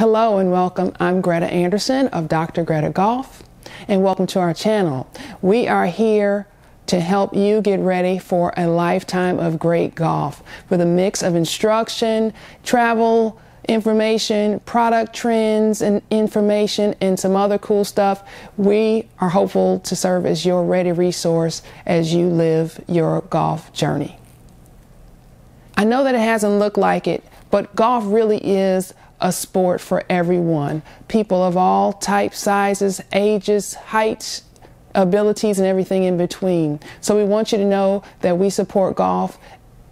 Hello and welcome. I'm Greta Anderson of Dr. Greta Golf, and welcome to our channel. We are here to help you get ready for a lifetime of great golf with a mix of instruction, travel information, product trends and information, and some other cool stuff. We are hopeful to serve as your ready resource as you live your golf journey. I know that it hasn't looked like it, but golf really is a sport for everyone. People of all types, sizes, ages, heights, abilities, and everything in between. So we want you to know that we support golf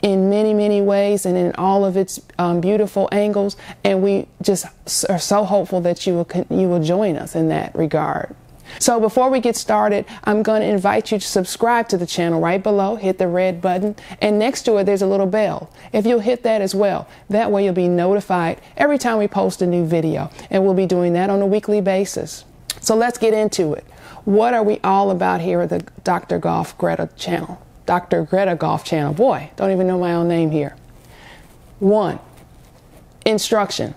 in many, many ways and in all of its beautiful angles. And we just are so hopeful that you will join us in that regard. So before we get started, I'm going to invite you to subscribe to the channel right below. Hit the red button, and next to it there's a little bell. If you'll hit that as well, that way you'll be notified every time we post a new video, and we'll be doing that on a weekly basis. So let's get into it. What are we all about here at the Dr. Greta channel? Dr. Greta Golf channel. Boy, don't even know my own name here. 1. Instruction.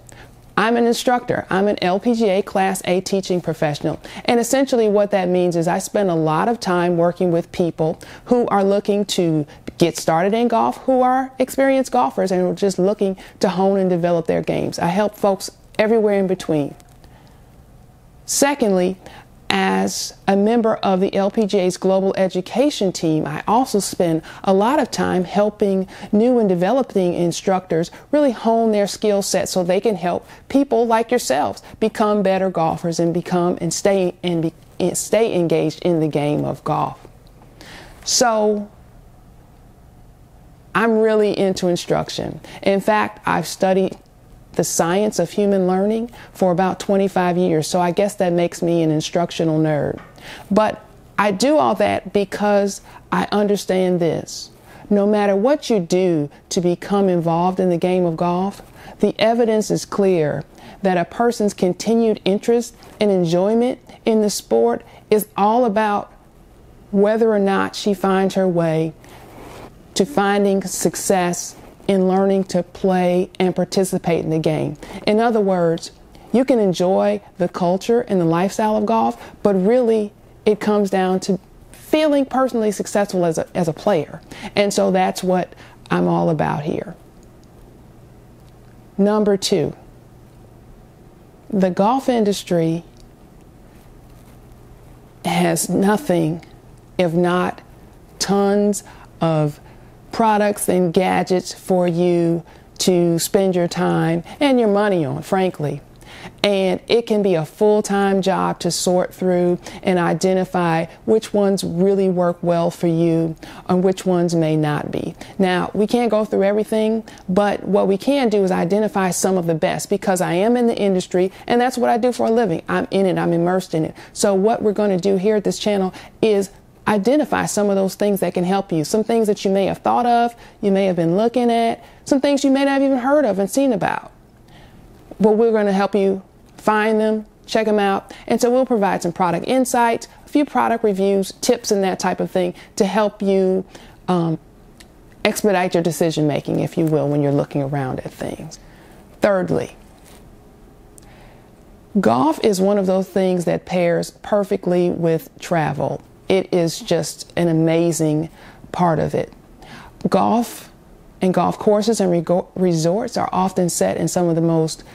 I'm an instructor. I'm an LPGA Class A teaching professional. And essentially what that means is I spend a lot of time working with people who are looking to get started in golf, who are experienced golfers and are just looking to hone and develop their games. I help folks everywhere in between. Secondly, as a member of the LPGA's global education team, I also spend a lot of time helping new and developing instructors really hone their skill set so they can help people like yourselves become better golfers and stay engaged in the game of golf. So I'm really into instruction. In fact, I've studied the science of human learning for about 25 years. So I guess that makes me an instructional nerd. But I do all that because I understand this. No matter what you do to become involved in the game of golf, the evidence is clear that a person's continued interest and enjoyment in the sport is all about whether or not she finds her way to finding success in learning to play and participate in the game. In other words, you can enjoy the culture and the lifestyle of golf, but really it comes down to feeling personally successful as a player. And so that's what I'm all about here. Number 2, the golf industry has nothing if not tons of products and gadgets for you to spend your time and your money on, frankly. And it can be a full-time job to sort through and identify which ones really work well for you and which ones may not be. Now, we can't go through everything, but what we can do is identify some of the best, because I am in the industry and that's what I do for a living. I'm in it, I'm immersed in it. So what we're going to do here at this channel is identify some of those things that can help you. Some things that you may have thought of, you may have been looking at, some things you may not have even heard of and seen about. But we're going to help you find them, check them out. And so we'll provide some product insights, a few product reviews, tips, and that type of thing to help you expedite your decision making, if you will, when you're looking around at things. Thirdly, golf is one of those things that pairs perfectly with travel. It is just an amazing part of it. Golf and golf courses and resorts are often set in some of the most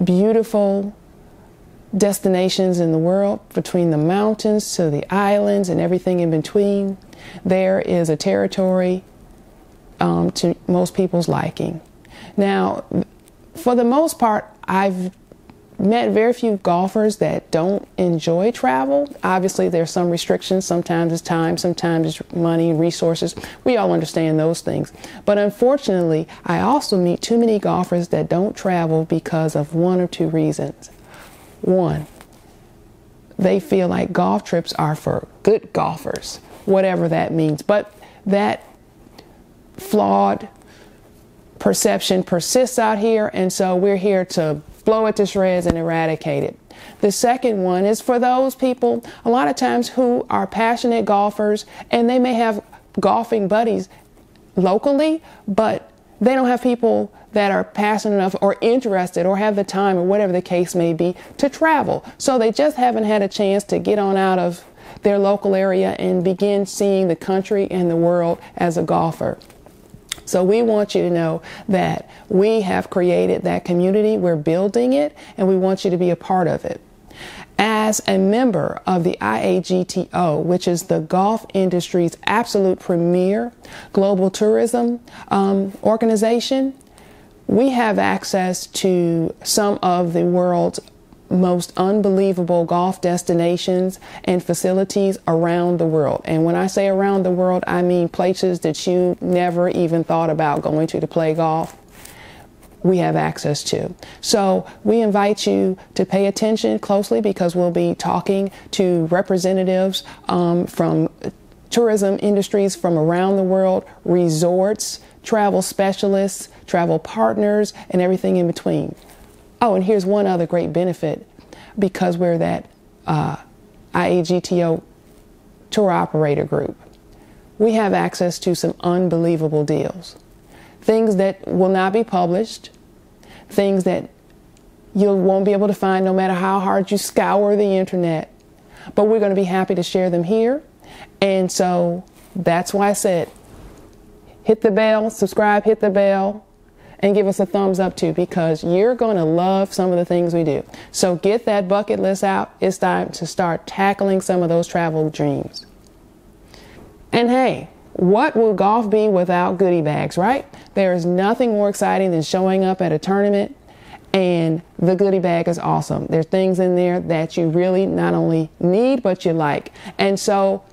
beautiful destinations in the world, between the mountains to the islands and everything in between. There is a territory to most people's liking. Now, for the most part, I've met very few golfers that don't enjoy travel. Obviously, there's some restrictions. Sometimes it's time, sometimes it's money, resources. We all understand those things. But unfortunately, I also meet too many golfers that don't travel because of one or two reasons. One, they feel like golf trips are for good golfers, whatever that means. But that flawed perception persists out here, and so we're here to blow it to shreds and eradicate it. The second one is for those people, a lot of times, who are passionate golfers, and they may have golfing buddies locally, but they don't have people that are passionate enough or interested or have the time or whatever the case may be to travel. So they just haven't had a chance to get on out of their local area and begin seeing the country and the world as a golfer. So we want you to know that we have created that community, we're building it, and we want you to be a part of it. As a member of the IAGTO, which is the golf industry's absolute premier global tourism organization, we have access to some of the world's most unbelievable golf destinations and facilities around the world. And when I say around the world, I mean places that you never even thought about going to play golf. We have access to. So we invite you to pay attention closely, because we'll be talking to representatives from tourism industries from around the world, resorts, travel specialists, travel partners, and everything in between. Oh, and here's one other great benefit. Because we're that IAGTO tour operator group, we have access to some unbelievable deals. Things that will not be published, things that you won't be able to find no matter how hard you scour the internet. But we're going to be happy to share them here. And so that's why I said, hit the bell, subscribe, hit the bell, and give us a thumbs up too, because you're going to love some of the things we do. So get that bucket list out. It's time to start tackling some of those travel dreams. And hey, what will golf be without goodie bags, right? There is nothing more exciting than showing up at a tournament and the goodie bag is awesome. There's things in there that you really not only need, but you like. And so,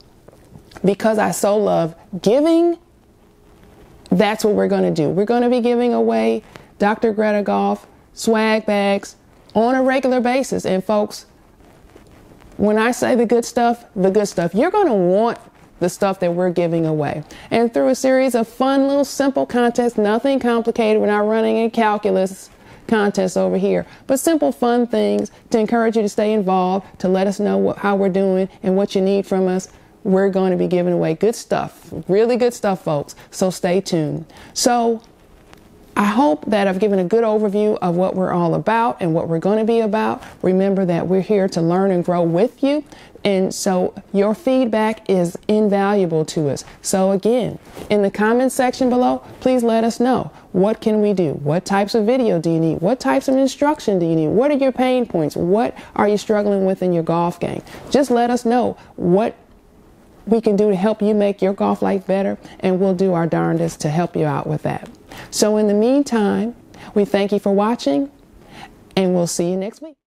because I so love giving, that's what we're going to do. We're going to be giving away Dr. Greta Golf swag bags on a regular basis. And folks, when I say the good stuff, you're going to want the stuff that we're giving away. And through a series of fun little simple contests, nothing complicated. We're not running a calculus contest over here, but simple fun things to encourage you to stay involved, to let us know how we're doing and what you need from us. We're going to be giving away good stuff, really good stuff, folks. So stay tuned. So I hope that I've given a good overview of what we're all about and what we're going to be about. Remember that we're here to learn and grow with you. And so your feedback is invaluable to us. So again, in the comments section below, please let us know. What can we do? What types of video do you need? What types of instruction do you need? What are your pain points? What are you struggling with in your golf game? Just let us know what we can do to help you make your golf life better, and we'll do our darndest to help you out with that. So in the meantime, we thank you for watching, and we'll see you next week.